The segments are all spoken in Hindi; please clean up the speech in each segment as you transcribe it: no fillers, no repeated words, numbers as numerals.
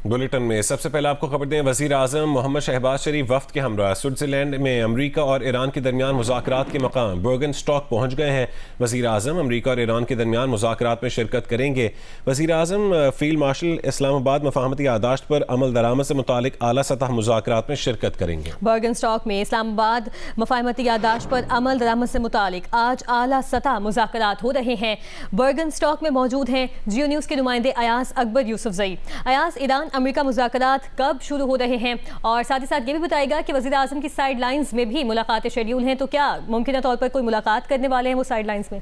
बुलेटिन में सबसे पहले आपको खबर दें, वज़ीर आज़म मोहम्मद शहबाज शरीफ वफ्द के हमरा स्विट्ज़रलैंड में अमरीका और ईरान के दरमियान मुज़ाकरात के मकाम बर्गनस्टॉक पहुँच गए हैं। वज़ीर आज़म अमरीका और ईरान के दरमियान मुज़ाकरात में शिरकत करेंगे। वज़ीर आज़म फील्ड मार्शल इस्लामाबाद मफाहमती यादाश्त पर अमल दरामद से मुतालिक आला सतह मुज़ाकरात में शिरकत करेंगे। बर्गनस्टॉक में इस्लामाबाद मफाहमती यादाश्त पर अमल दरामद से मुतालिक आज आला सतह मुज़ाकरात हो रहे हैं। बर्गनस्टॉक में मौजूद हैं जियो न्यूज़ के नुमाइंदे अयास अकबर यूसुफजई। अयास, ईरान अमेरिका मुज़ाकरात कब शुरू हो रहे हैं और साथ ही साथ ये भी बताएगा कि वज़ीर आज़म की साइड लाइन्स में भी मुलाकातें शेड्यूल हैं, तो क्या मुमकिन तौर पर कोई मुलाकात करने वाले हैं वो साइड लाइन्स में?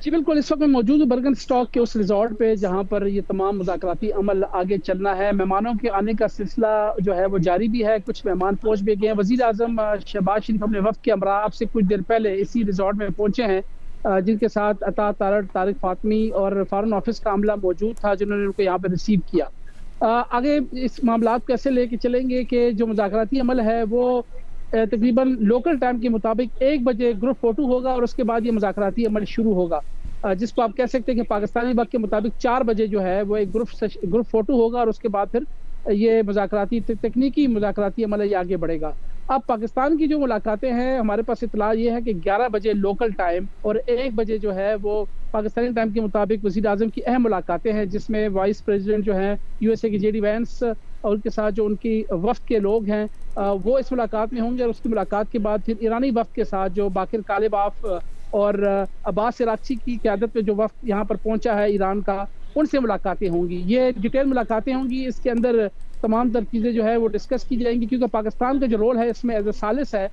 जी बिल्कुल, इस वक्त मैं मौजूद हूँ बर्गनस्टॉक के उस रिजॉर्ट पे जहाँ पर ये तमाम मुज़ाकराती अमल आगे चलना है। मेहमानों के आने का सिलसिला जो है वो जारी भी है, कुछ मेहमान पहुँच भी गए हैं। वज़ीर आज़म शहबाज शरीफ अपने वफ़द के हमरा से कुछ देर पहले इसी रिजॉर्ट में पहुँचे हैं, जिनके साथ अता तारिक फातमी और फॉरेन ऑफिस का अमला मौजूद था, जिन्होंने उनको यहाँ पर रिसीव किया। आगे इस मामलात को ऐसे लेके चलेंगे कि जो मुज़ाकराती अमल है वो तकरीबन लोकल टाइम के मुताबिक 1 बजे ग्रुप फोटो होगा और उसके बाद ये मुज़ाकराती अमल शुरू होगा, जिसको आप कह सकते हैं कि पाकिस्तानी वक्त के मुताबिक 4 बजे जो है वो एक ग्रुप फोटो होगा और उसके बाद फिर ये मुज़ाकराती तकनीकी मुज़ाकराती अमल ये आगे बढ़ेगा। अब पाकिस्तान की जो मुलाकातें हैं, हमारे पास इतला ये है कि 11 बजे लोकल टाइम और 1 बजे जो है वो पाकिस्तानी टाइम के मुताबिक वज़ीर आज़म की अहम मुलाकातें हैं, जिसमें वाइस प्रेसिडेंट जो हैं यूएसए की जेडी वैंस और उनके साथ जो उनकी वफ़द के लोग हैं वो इस मुलाकात में होंगे। और उसकी मुलाकात के बाद फिर ईरानी वफ़द के साथ जो बाकिर कालिबाफ और अब्बास इराक़ची की क़यादत में जो वफ़द यहाँ पर पहुँचा है ईरान का, उनसे मुलाकातें होंगी। ये डिटेल मुलाकातें होंगी, इसके अंदर तमाम तर चीज़ें जो है वो डिस्कस की जाएंगी, क्योंकि पाकिस्तान का जो रोल है इसमें एज ए सालिस है,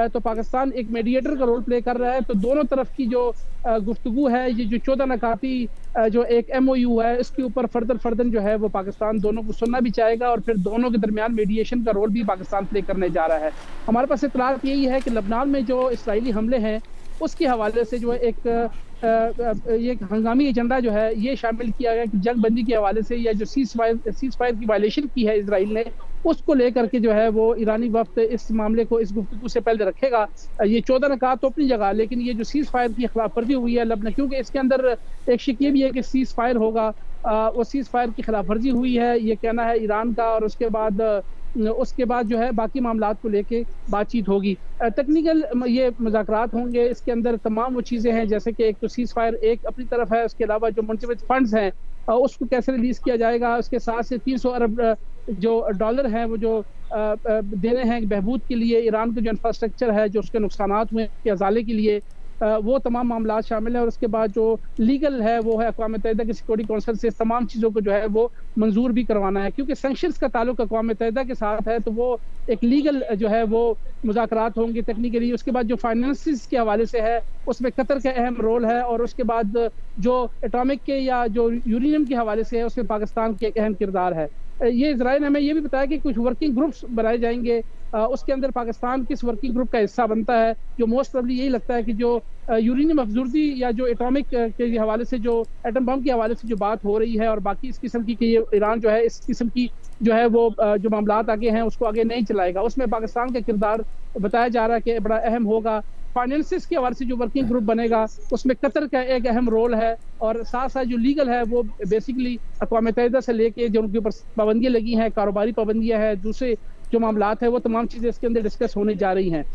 तो पाकिस्तान एक मीडिएटर का रोल प्ले कर रहा है। तो दोनों तरफ की जो गुफ्तगू है, ये जो 14 नकाती जो एक MOU है, इसके ऊपर फर्दर जो है वो पाकिस्तान दोनों को सुनना भी चाहेगा और फिर दोनों के दरमियान मीडिएशन का रोल भी पाकिस्तान प्ले करने जा रहा है। हमारे पास इतलात यही है कि लबनान में जो इसराइली हमले हैं उसके हवाले से जो है एक हंगामी एजेंडा जो है ये शामिल किया गया कि जंग बंदी के हवाले से या जो सीज फायर की वायलेशन की है इसराइल ने, उसको लेकर के जो है वो ईरानी वक्त इस मामले को इस गुफ्तगू से पहले रखेगा। ये 14 नकात तो अपनी जगह, लेकिन ये जो सीज फायर की खिलाफ वर्जी हुई है लबनान, क्योंकि इसके अंदर एक शिक ये भी है कि सीज फायर होगा, वो सीज फायर की खिलाफ वर्जी हुई है, ये कहना है ईरान का। और उसके बाद जो है बाकी मामलात को लेके बातचीत होगी। टेक्निकल ये मुज़ाकरात होंगे, इसके अंदर तमाम वो चीज़ें हैं जैसे कि एक तो सीज फायर एक अपनी तरफ है, उसके अलावा जो मुंतवित फंड्स हैं उसको कैसे रिलीज़ किया जाएगा, उसके साथ से 300 अरब जो डॉलर हैं वो जो देने हैं बहबूद के लिए, ईरान का जो इंफ्रास्ट्रक्चर है जो उसके नुकसानात हुए के अजाले के लिए, वो तमाम मामला शामिल है। और उसके बाद जो लीगल है वो है अक़वाम मुत्तहिदा की सिक्योरिटी काउंसिल से तमाम चीज़ों को जो है वो मंजूर भी करवाना है, क्योंकि सैंक्शंस का ताल्लुक अक़वाम मुत्तहिदा के साथ है, तो वो एक लीगल जो है वो मुज़ाकरात होंगे टेक्निकली। उसके बाद जो फाइनेंसिस के हवाले से है उसमें कतर का अहम रोल है, और उसके बाद जो एटॉमिक के या जो यूरेनियम के हवाले से है उसमें पाकिस्तान के एक अहम किरदार है। ये इजराइल ने हमें ये भी बताया कि कुछ वर्किंग ग्रुप्स बनाए जाएंगे, उसके अंदर पाकिस्तान किस वर्किंग ग्रुप का हिस्सा बनता है, जो मोस्ट प्रोबेबली यही लगता है कि जो यूरेनियम अफजूर्दी या जो एटॉमिक के हवाले से जो एटम बम के हवाले से जो बात हो रही है और बाकी इस किस्म की कि ये ईरान जो है इस किस्म की जो है वो जो मामलात आगे हैं उसको आगे नहीं चलाएगा, उसमें पाकिस्तान का किरदार बताया जा रहा है कि बड़ा अहम होगा। फाइनेंसिस के हवाले से जो वर्किंग ग्रुप बनेगा उसमें कतर का एक अहम रोल है, और साथ साथ जो लीगल है वो बेसिकली अक़वाम मुत्तहिदा से लेके जो उनके ऊपर पाबंदियाँ लगी हैं, कारोबारी पाबंदियाँ हैं, दूसरे जो मामलात है वो तमाम चीज़ें इसके अंदर डिस्कस होने जा रही हैं।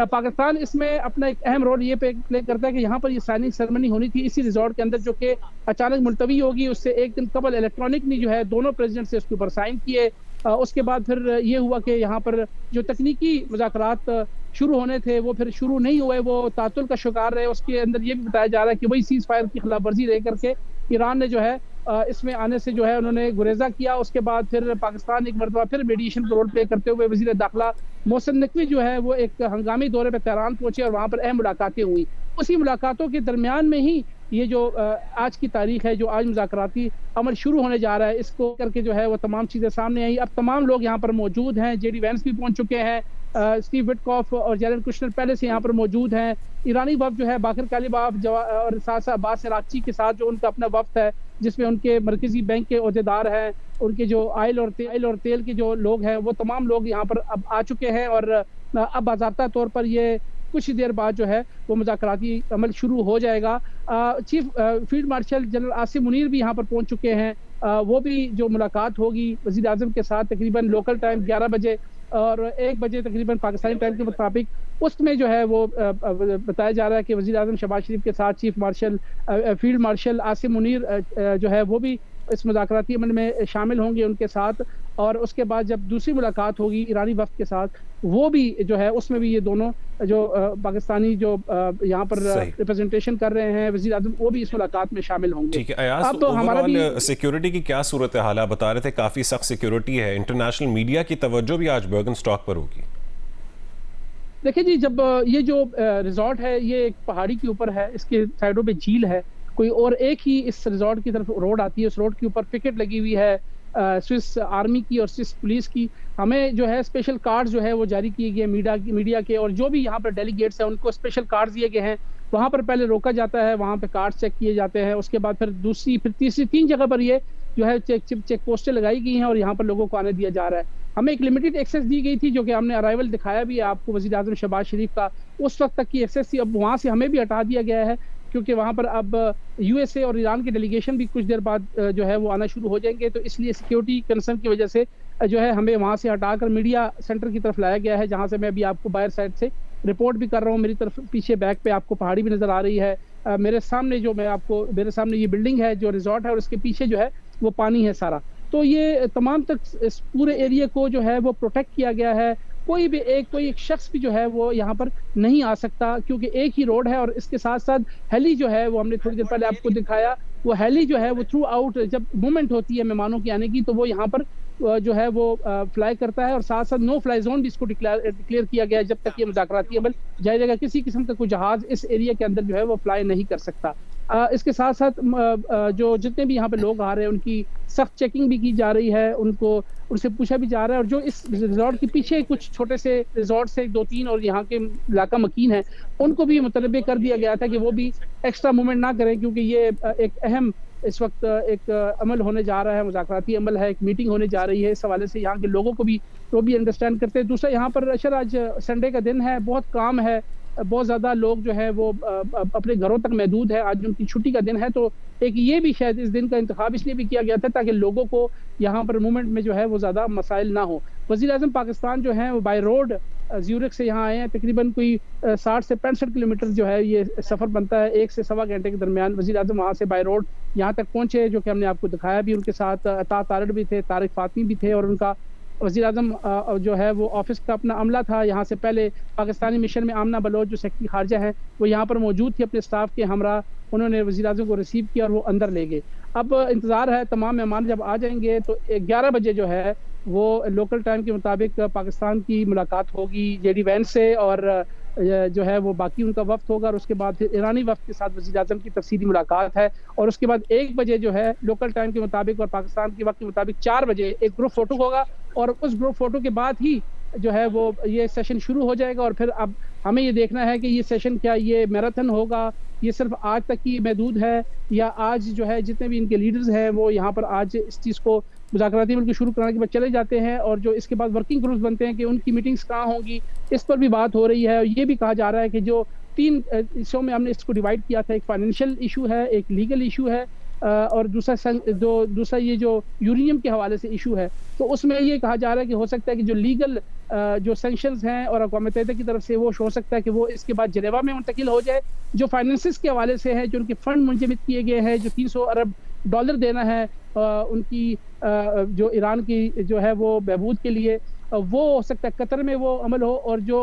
पाकिस्तान इसमें अपना एक अहम रोल ये प्ले करता है कि यहाँ पर ये साइनिंग सेरेमनी होनी थी इसी रिजॉर्ट के अंदर, जो कि अचानक मुलतवी होगी। उससे एक दिन कबल इलेक्ट्रॉनिकली जो है दोनों प्रेसिडेंट से उसके ऊपर साइन किए। उसके बाद फिर ये हुआ कि यहाँ पर जो तकनीकी मुज़ाकरात शुरू होने थे वो फिर शुरू नहीं हुए, वो तातुल का शिकार रहे। उसके अंदर ये भी बताया जा रहा है कि वही सीज फायर की खिलाफ वर्जी रह करके ईरान ने जो है इसमें आने से जो है उन्होंने गुरेजा किया। उसके बाद फिर पाकिस्तान एक मरतबा फिर मीडिएशन का रोल प्ले करते हुए वज़ीर दाखिला मोहसिन नकवी जो है वो एक हंगामी दौरे पर तेहरान पहुंचे और वहाँ पर अहम मुलाकातें हुई। उसी मुलाकातों के दरमियान में ही ये जो आज की तारीख है, जो आज मुज़ाकराती अमल शुरू होने जा रहा है, इसको करके जो है वो तमाम चीज़ें सामने आई। अब तमाम लोग यहाँ पर मौजूद हैं, जेडी वैंस भी पहुँच चुके हैं, स्टीव विटकॉफ और जैरेड कुशनर पहले से यहाँ पर मौजूद हैं। ईरानी वफ़द जो है बाकिर कालिबाफ और साथ साथ अब्बास इराक़ची के साथ जो उनका अपना वफ़द है, जिसमें उनके मरकज़ी बैंक के अहदेदार हैं, उनके जो आयल और तेल के जो लोग हैं, वो तमाम लोग यहाँ पर अब आ चुके हैं। और अब बाज़ाब्ता तौर पर ये कुछ देर बाद जो है वो मुज़ाकराती अमल शुरू हो जाएगा। Chief field marshal general Asim Munir भी यहाँ पर पहुँच चुके हैं। वो भी जो मुलाकात होगी वज़ीर आज़म के साथ तकरीबन लोकल टाइम 11 बजे और 1 बजे तकरीबन पाकिस्तानी टाइम के मुताबिक, उसमें जो है वो बताया जा रहा है कि वज़ीर आज़म शहबाज शरीफ के साथ chief marshal field marshal Asim Munir जो है वो भी इस मुज़ाकराती अमल में शामिल होंगे उनके साथ। और उसके बाद जब दूसरी मुलाकात होगी ईरानी वफ़द के साथ, वो भी जो है उसमें भी ये दोनों जो पाकिस्तानी जो यहाँ पर रिप्रेजेंटेशन कर रहे हैं वज़ीर आज़म, वो भी इस मुलाकात में शामिल होंगे। ठीक है अयाज, अब तो हमारा भी सिक्योरिटी की क्या सूरत हाल है? बता रहे थे काफ़ी सख्त सिक्योरिटी है, इंटरनेशनल मीडिया की तवज्जो भी आज बर्गन स्टॉक पर होगी। देखिए जी, जब ये जो रिजॉर्ट है ये एक पहाड़ी के ऊपर है, इसके साइडों पे झील है, कोई और एक ही इस रिजॉर्ट की तरफ रोड आती है, उस रोड के ऊपर पिकेट लगी हुई है स्विस आर्मी की और स्विस पुलिस की। हमें जो है स्पेशल कार्ड जो है वो जारी किए गए मीडिया के, और जो भी यहाँ पर डेलीगेट्स हैं उनको स्पेशल कार्ड दिए गए हैं। वहाँ पर पहले रोका जाता है, वहाँ पे कार्ड चेक किए जाते हैं, उसके बाद फिर दूसरी फिर तीसरी 3 जगह पर ये जो है चेक पोस्टें लगाई गई हैं और यहाँ पर लोगों को आने दिया जा रहा है। हमें एक लिमिटेड एक्सेस दी गई थी, जो कि हमने अराइवल दिखाया भी है आपको वज़ीर आज़म शहबाज शरीफ का, उस वक्त तक की एक्सेस थी। अब वहाँ से हमें भी हटा दिया गया है, क्योंकि वहाँ पर अब यूएसए और ईरान के डेलीगेशन भी कुछ देर बाद जो है वो आना शुरू हो जाएंगे, तो इसलिए सिक्योरिटी कंसर्न की वजह से जो है हमें वहाँ से हटाकर मीडिया सेंटर की तरफ लाया गया है, जहाँ से मैं अभी आपको बाहर साइड से रिपोर्ट भी कर रहा हूँ। मेरी तरफ पीछे बैक पे आपको पहाड़ी भी नज़र आ रही है। मेरे सामने ये बिल्डिंग है जो रिजॉर्ट है, और उसके पीछे जो है वो पानी है सारा। तो ये तमाम तक इस पूरे एरिया को जो है वो प्रोटेक्ट किया गया है। कोई एक शख्स भी जो है वो यहाँ पर नहीं आ सकता, क्योंकि एक ही रोड है। और इसके साथ साथ हेली जो है वो हमने थोड़ी देर पहले आपको दिखाया, वो हेली जो है वो थ्रू आउट जब मूवमेंट होती है मेहमानों की आने की, तो वो यहाँ पर जो है वो फ्लाई करता है। और साथ साथ नो फ्लाई जोन भी इसको डिक्लेयर किया गया है, जब तक ये मुज़ाकराती अमल जारी रहेगा। किसी किस्म का कोई जहाज इस एरिया के अंदर जो है वो फ्लाई नहीं कर सकता। इसके साथ साथ जो जितने भी यहाँ पे लोग आ रहे हैं उनकी सख्त चेकिंग भी की जा रही है, उनसे पूछा भी जा रहा है। और जो इस रिजॉर्ट के पीछे कुछ छोटे से रिजॉर्ट से 2-3 और यहाँ के इलाका मकीन है, उनको भी मुतनबे कर दिया गया था कि वो भी एक्स्ट्रा मूवमेंट ना करें, क्योंकि ये एक अहम इस वक्त एक अमल होने जा रहा है, मुज़ाकराती अमल है, एक मीटिंग होने जा रही है। इस हवाले से यहाँ के लोगों को भी वो भी अंडरस्टैंड करते हैं। दूसरा, यहाँ पर अशर आज संडे का दिन है, बहुत काम है, बहुत ज़्यादा लोग जो है वो अपने घरों तक महदूद है, आज उनकी छुट्टी का दिन है। तो एक ये भी शायद इस दिन का इंतखाब इसलिए भी किया गया था ताकि लोगों को यहाँ पर मूवमेंट में जो है वो ज़्यादा मसाइल ना हो। वज़ीर आज़म पाकिस्तान जो है वो बाय रोड ज़्यूरिख से यहाँ आए हैं। तकरीबन कोई 60 से 65 किलोमीटर जो है ये सफ़र बनता है, 1 से सवा घंटे के दरमियान। वज़ीर आज़म वहाँ से बाय रोड यहाँ तक पहुँचे, जो कि हमने आपको दिखाया भी। उनके साथ अता तारड़ भी थे, तारिक फातमी भी थे, और उनका वज़ीर आज़म जो है वो ऑफिस का अपना अमला था। यहाँ से पहले पाकिस्तानी मिशन में आमना बलोच जो सेक्रेटरी खारजा हैं वो यहाँ पर मौजूद थी अपने स्टाफ के हमरा। उन्होंने वज़ीर आज़म को रिसीव किया और वो अंदर ले गए। अब इंतज़ार है तमाम मेहमान जब आ जाएंगे तो 11 बजे जो है वो लोकल टाइम के मुताबिक पाकिस्तान की मुलाकात होगी जेडी वैंस से, और जो है वो बाकी उनका वफ्त होगा। और उसके बाद फिर ईरानी वफ्त के साथ वज़ीर आज़म की तफसीली मुलाकात है। और उसके बाद 1 बजे जो है लोकल टाइम के मुताबिक और पाकिस्तान के वक्त के मुताबिक 4 बजे एक ग्रुप फोटो होगा, और उस ग्रुप फोटो के बाद ही जो है वो ये सेशन शुरू हो जाएगा। और फिर अब हमें ये देखना है कि ये सेशन क्या ये मैराथन होगा, ये सिर्फ आज तक की महदूद है, या आज जो है जितने भी इनके लीडर्स हैं वो यहाँ पर आज इस चीज़ को मुज़ाकराती अमल को शुरू कराने के बाद चले जाते हैं, और जो इसके बाद वर्किंग ग्रुप्स बनते हैं कि उनकी मीटिंग्स कहाँ होंगी, इस पर भी बात हो रही है। और ये भी कहा जा रहा है कि जो 3 हिस्सों में हमने इसको डिवाइड किया था, एक फाइनेंशियल इशू है, एक लीगल इशू है, और दूसरा ये जो यूरेनियम के हवाले से इशू है। तो उसमें ये कहा जा रहा है कि हो सकता है कि जो लीगल जो सैंक्शंस हैं और अक़वाम मुत्तहिदा की तरफ से वो हो सकता है कि वो इसके बाद जिनेवा में मुंतकिल हो जाए। जो फाइनेंसिस के हवाले से है, जो उनके फंड मुंजमद किए गए हैं, जो $300 अरब देना है उनकी जो ईरान की जो है वो बहबूद के लिए, वो हो सकता है कतर में वो अमल हो। और जो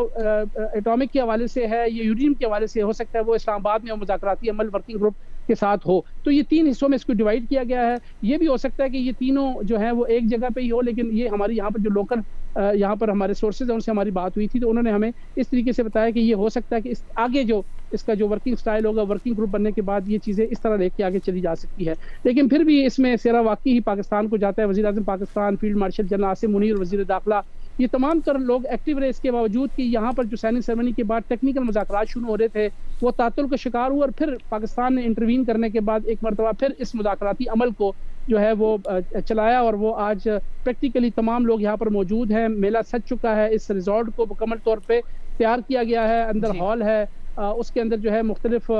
एटॉमिक के हवाले से है, ये यूरेनियम के हवाले से हो सकता है वो इस्लामाबाद में मुज़ाकराती अमल वर्किंग ग्रुप के साथ हो। तो ये 3 हिस्सों में इसको डिवाइड किया गया है। ये भी हो सकता है कि ये तीनों जो है वो एक जगह पे ही हो, लेकिन ये हमारी यहाँ पर जो लोकल यहाँ पर हमारे सोर्सेज हैं उनसे हमारी बात हुई थी, तो उन्होंने हमें इस तरीके से बताया कि ये हो सकता है कि इस आगे जो इसका जो वर्किंग स्टाइल होगा, वर्किंग ग्रुप बनने के बाद ये चीज़ें इस तरह लेके आगे चली जा सकती है। लेकिन फिर भी इसमें सेरा वाकई ही पाकिस्तान को जाता है। वज़ीर आज़म Pakistan, field marshal general Asim Munir, वज़ीर दाखिला, ये तमाम तर लोग एक्टिव रहे। इसके बावजूद कि यहाँ पर जो साइनिंग सेरेमनी के बाद टेक्निकल मुज़ाकरात शुरू हो रहे थे वो तातुल का शिकार हुआ, और फिर पाकिस्तान ने इंटरवीन करने के बाद एक मरतबा फिर इस मुज़ाकराती अमल को जो है वो चलाया। और वो आज प्रैक्टिकली तमाम लोग यहाँ पर मौजूद हैं। मेला सज चुका है, इस रिजॉर्ट को मुकम्मल तौर पे तैयार किया गया है। अंदर हॉल है, उसके अंदर जो है मुख्तलिफ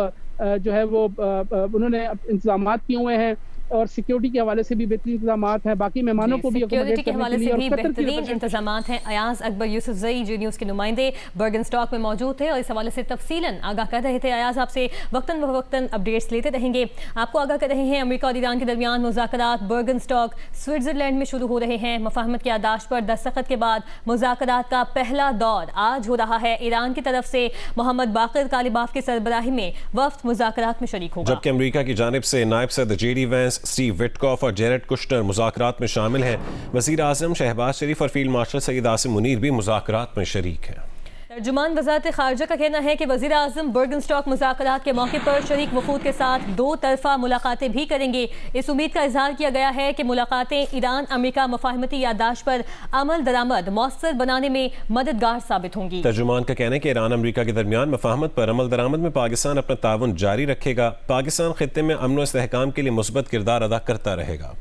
जो है वो उन्होंने इंतजाम किए हुए हैं और सिक्योरिटी के हवाले से भी बेहतरीन इंतजाम हैं। बाकी मेहमानों को भी सिक्योरिटी के हवाले से भी बेहतरीन इंतजाम हैं। अयाज अकबर यूसुफजई जी न्यूज़ के नुमाइंदे बर्गन स्टॉक में मौजूद थे और इस हवाले से तफसीलन आगाह कर रहे थे। अयाज आपसे वक्तन फ़वक्तन अपडेट्स लेते रहेंगे। आपको आगाह कर रहे हैं अमेरिका और ईरान के दरमियान मुज़ाकरात बर्गन स्टॉक स्विट्ज़रलैंड में शुरू हो रहे हैं। मफाहमत की यादाश्त पर दस्तखत के बाद मुज़ाकरात का पहला दौर आज हो रहा है। ईरान की तरफ से मोहम्मद बाकिर कालिबाफ की सरबराही में वफ्द मुज़ाकरात में शरीक होगा, जबकि अमेरिका की जानिब से नायब सदर JD वैंस, स्टीव विटकॉफ और जेरेड कुश्नर मुज़ाकरात में शामिल हैं। वज़ीर आज़म शहबाज शरीफ और फील्ड मार्शल सईद आसिम मुनीर भी मुज़ाकरात में शरीक हैं। तर्जुमान वज़ारत ख़ारिजा का कहना है कि वज़ीर आज़म बर्गन स्टॉक मुज़ाकरात के मौके पर शरीक वफूद के साथ दो तरफ़ा मुलाकातें भी करेंगे। इस उम्मीद का इज़हार किया गया है कि मुलाकातें ईरान अमेरिका मफाहमती यादाश्त पर अमल दरामद मौसर बनाने में मददगार साबित होंगी। तर्जुमान का कहना है कि ईरान अमेरिका के दरमियान मफाहमत पर अमल दरामद में पाकिस्तान अपना ताउन जारी रखेगा। पाकिस्तान खित्ते में अमन व इस्तेहकाम के लिए मुस्बत किरदार अदा करता रहेगा।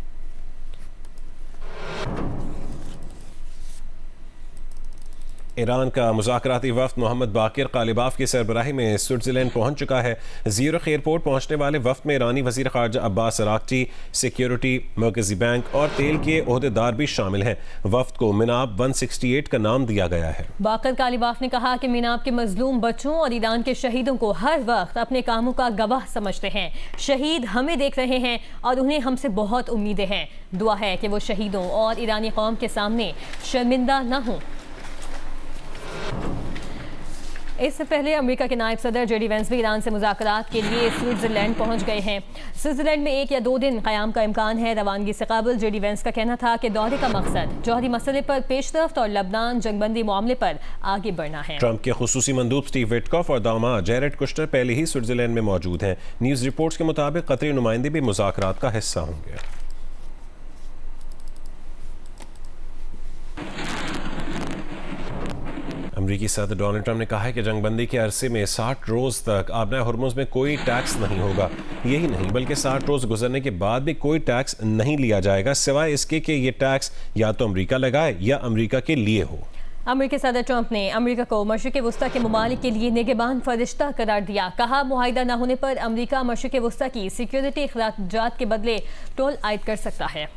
ईरान का मुज़ाकराती वफ़्द मोहम्मद बाकिर कालिबाफ की सरबराही में स्विट्ज़रलैंड पहुंच चुका है। ज़्यूरिख एयरपोर्ट पहुंचने वाले वफ़्द में ईरानी वज़ीर ख़ारजा अब्बास अराग़ची, सिक्योरिटी, मरकज़ी बैंक और तेल के ओहदेदार भी शामिल हैं। वफ़्द को मिनाब 168 का नाम दिया गया है। बाकिर कालिबाफ ने कहा कि मिनाब के मजलूम बच्चों और ईरान के शहीदों को हर वक्त अपने कामों का गवाह समझते हैं। शहीद हमें देख रहे हैं और उन्हें हमसे बहुत उम्मीदें हैं। दुआ है कि वो शहीदों और ईरानी कौम के सामने शर्मिंदा न हों। इससे पहले अमेरिका के नायब सदर JD वैंस भी ईरान से मुज़ाकरात के लिए स्विट्ज़रलैंड पहुंच गए हैं। स्विट्ज़रलैंड में 1 या 2 दिन क़याम का इम्कान है। रवानगी से कबल JD वैंस का कहना था कि दौरे का मकसद जौहरी मसले पर पेशरफ्त और लबनान जंगबंदी मामले पर आगे बढ़ना है। ट्रंप के खुसूसी मंदूब स्टीव विटकॉफ और दामाद जेरेड कुश्नर पहले ही स्विट्ज़रलैंड में मौजूद हैं। न्यूज़ रिपोर्ट्स के मुताबिक कतरी नुमाइंदे भी मुज़ाकरात का हिस्सा होंगे। अमरीकी सदर डोनाल्ड ट्रंप ने कहा है कि जंगबंदी के अरसे में 60 रोज़ तक आबना हुर्मुज़ में कोई टैक्स नहीं होगा। यही नहीं बल्कि 60 रोज़ गुजरने के बाद भी कोई टैक्स नहीं लिया जाएगा, सिवाय इसके कि ये टैक्स या तो अमरीका लगाए या अमरीका के लिए हो। अमेरिकी सदर ट्रंप ने अमेरिका को मशरिक़ वस्ता के ममालिक के लिए निगहबान फरिश्ता करार दिया। कहा मुआहिदा न होने पर अमरीका मशरिक़ वस्ता की सिक्योरिटी अखराजात के बदले टोल आयद कर सकता है।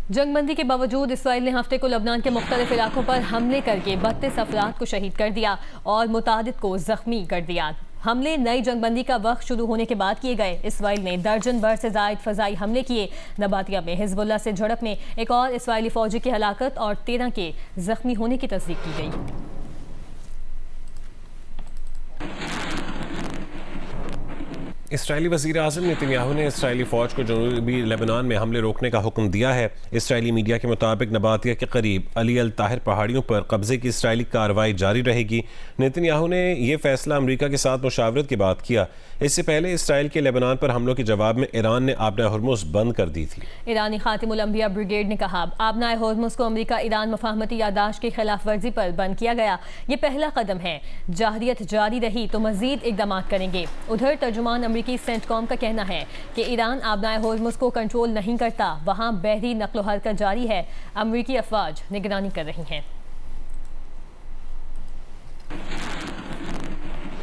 जंगबंदी के बावजूद इसराइल ने हफ्ते को लबनान के मुख्तलिफ इलाकों पर हमले करके 32 अफराद को शहीद कर दिया और मुतादिद को जख्मी कर दिया। हमले नई जंगबंदी का वक्त शुरू होने के बाद किए गए। इसराइल ने दर्जन भर से जायद फ़ज़ाई हमले किए। नबातिया में हिज़्बुल्लाह से झड़प में एक और इसराइली फ़ौजी की हलाकत और 13 के जख्मी होने की तस्दीक की गई। इसराइली वज़ीर आज़म नेतन्याहू ने इसराइली फ़ौज को जनूबी लेबनान में हमले रोकने का हुक्म दिया है। इसराइली मीडिया के मुताबिक नबातिया के करीब अली अल ताहिर पहाड़ियों पर कब्ज़े की इसराइली कार्रवाई जारी रहेगी। नेतन्याहू ने यह फैसला अमरीका के साथ मुशावरत के बाद किया। इससे पहले इसराइल के लेबनान पर हमलों के जवाब में ईरान ने आबना हुर्मुज़ बंद कर दी थी। ईरानी खातिमुल अंबिया ब्रिगेड ने कहा आबना हुर्मुज़ को अमरीका ईरान मफाहमती यादाश्त की खिलाफ वर्जी पर बंद किया गया। ये पहला कदम है। जाहरियत जारी रही तो मज़ीद इक़दाम करेंगे। उधर तर्जुमान अमरीकी सेंटकॉम का कहना है कि ईरान आबना हुर्मुज़ को कंट्रोल नहीं करता, वहाँ बहरी नक्लो हरकत जारी है। अमरीकी अफवाज निगरानी कर रही हैं।